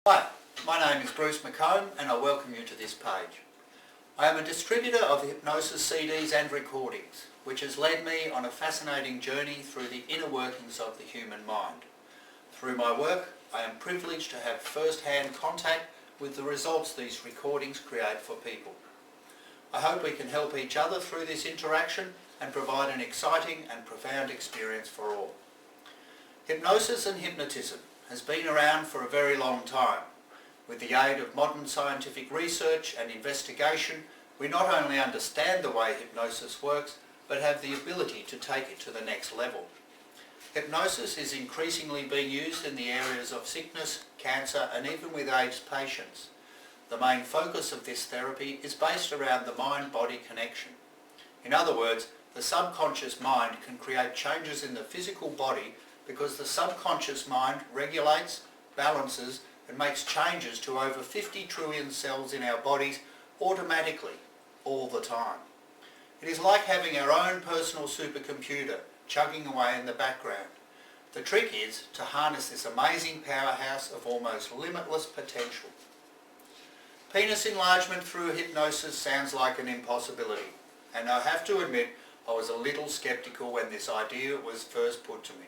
Hi, my name is Bruce McComb and I welcome you to this page. I am a distributor of hypnosis CDs and recordings, which has led me on a fascinating journey through the inner workings of the human mind. Through my work, I am privileged to have first-hand contact with the results these recordings create for people. I hope we can help each other through this interaction and provide an exciting and profound experience for all. Hypnosis and hypnotism has been around for a very long time. With the aid of modern scientific research and investigation, we not only understand the way hypnosis works, but have the ability to take it to the next level. Hypnosis is increasingly being used in the areas of sickness, cancer, and even with AIDS patients. The main focus of this therapy is based around the mind-body connection. In other words, the subconscious mind can create changes in the physical body because the subconscious mind regulates, balances and makes changes to over 50 trillion cells in our bodies automatically, all the time. It is like having our own personal supercomputer chugging away in the background. The trick is to harness this amazing powerhouse of almost limitless potential. Penis enlargement through hypnosis sounds like an impossibility, and I have to admit I was a little sceptical when this idea was first put to me.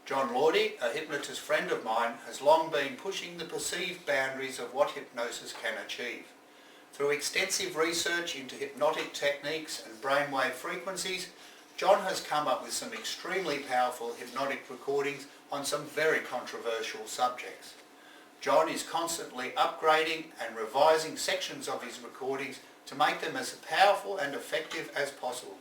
John Lordy, a hypnotist friend of mine, has long been pushing the perceived boundaries of what hypnosis can achieve. Through extensive research into hypnotic techniques and brainwave frequencies, John has come up with some extremely powerful hypnotic recordings on some very controversial subjects. John is constantly upgrading and revising sections of his recordings to make them as powerful and effective as possible.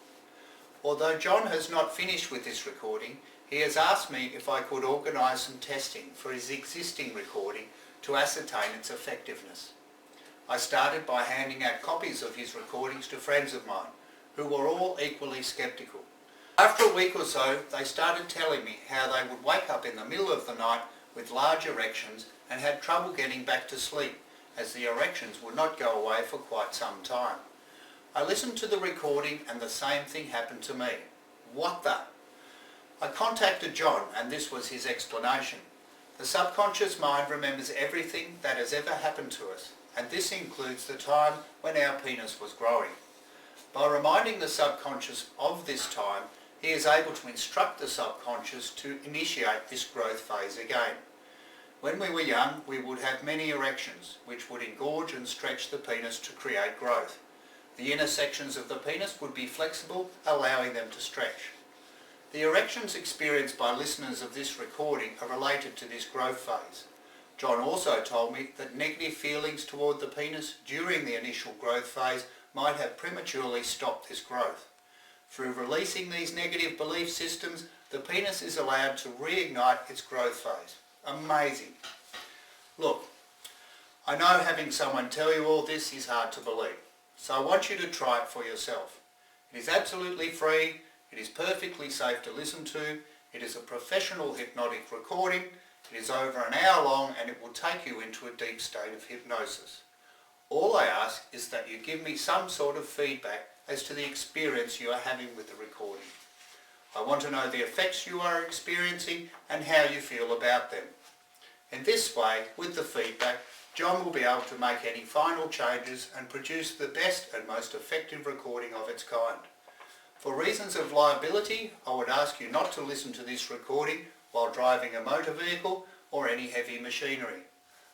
Although John has not finished with this recording, he has asked me if I could organise some testing for his existing recording to ascertain its effectiveness. I started by handing out copies of his recordings to friends of mine, who were all equally sceptical. After a week or so, they started telling me how they would wake up in the middle of the night with large erections and had trouble getting back to sleep, as the erections would not go away for quite some time. I listened to the recording and the same thing happened to me. What the? I contacted John and this was his explanation. The subconscious mind remembers everything that has ever happened to us, and this includes the time when our penis was growing. By reminding the subconscious of this time, he is able to instruct the subconscious to initiate this growth phase again. When we were young, we would have many erections, which would engorge and stretch the penis to create growth. The inner sections of the penis would be flexible, allowing them to stretch. The erections experienced by listeners of this recording are related to this growth phase. John also told me that negative feelings toward the penis during the initial growth phase might have prematurely stopped this growth. Through releasing these negative belief systems, the penis is allowed to reignite its growth phase. Amazing. Look, I know having someone tell you all this is hard to believe, so I want you to try it for yourself. It is absolutely free. It is perfectly safe to listen to. It is a professional hypnotic recording. It is over an hour long and it will take you into a deep state of hypnosis. All I ask is that you give me some sort of feedback as to the experience you are having with the recording. I want to know the effects you are experiencing and how you feel about them. In this way, with the feedback, John will be able to make any final changes and produce the best and most effective recording of its kind. For reasons of liability, I would ask you not to listen to this recording while driving a motor vehicle or any heavy machinery.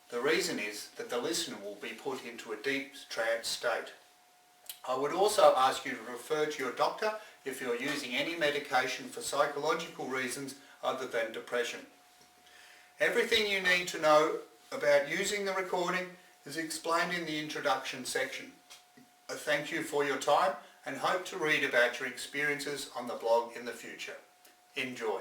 The reason is that the listener will be put into a deep trance state. I would also ask you to refer to your doctor if you're using any medication for psychological reasons other than depression. Everything you need to know about using the recording is explained in the introduction section. I thank you for your time and hope to read about your experiences on the blog in the future. Enjoy.